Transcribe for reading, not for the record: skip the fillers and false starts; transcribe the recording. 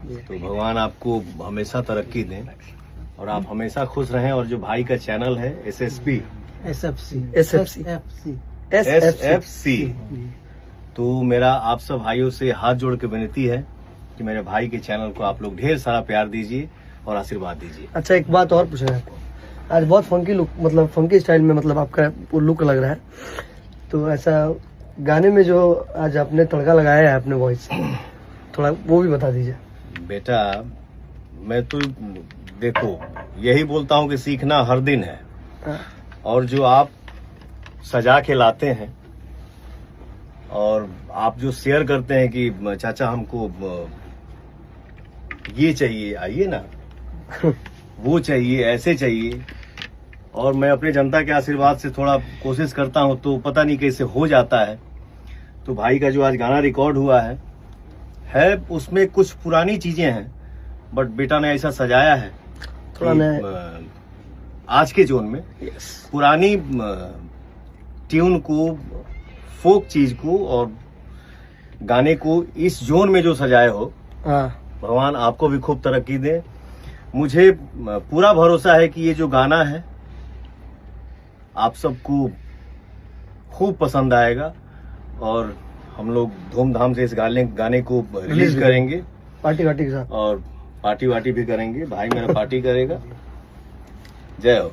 तो भगवान आपको हमेशा तरक्की दें और आप हमेशा खुश रहें। और जो भाई का चैनल है SSP SFC, तो मेरा आप सब भाइयों से हाथ जोड़ के विनती है कि मेरे भाई के चैनल को आप लोग ढेर सारा प्यार दीजिए और आशीर्वाद दीजिए। अच्छा, एक बात और पूछना है आपको। आज बहुत फंकी लुक, मतलब फंकी स्टाइल में, मतलब आपका वो लुक लग रहा है, तो ऐसा गाने में जो आज आपने तड़का लगाया है अपने वॉइस, थोड़ा वो भी बता दीजिए। बेटा, मैं तो देखो यही बोलता हूँ कि सीखना हर दिन है, और जो आप सजा के लाते हैं और आप जो शेयर करते हैं कि चाचा हमको ये चाहिए, आइए ना वो चाहिए, ऐसे चाहिए, और मैं अपने जनता के आशीर्वाद से थोड़ा कोशिश करता हूं तो पता नहीं कैसे हो जाता है। तो भाई का जो आज गाना रिकॉर्ड हुआ है उसमें कुछ पुरानी चीजें हैं, बट बेटा ने ऐसा सजाया है कि आज के जोन में पुरानी ट्यून को, फोक चीज को और गाने को इस जोन में जो सजाए हो, भगवान आपको भी खूब तरक्की दे। मुझे पूरा भरोसा है कि ये जो गाना है आप सबको खूब पसंद आएगा और हम लोग धूमधाम से इस गाने को रिलीज करेंगे, पार्टी के साथ, और पार्टी भी करेंगे। भाई मेरा पार्टी करेगा। जय हो।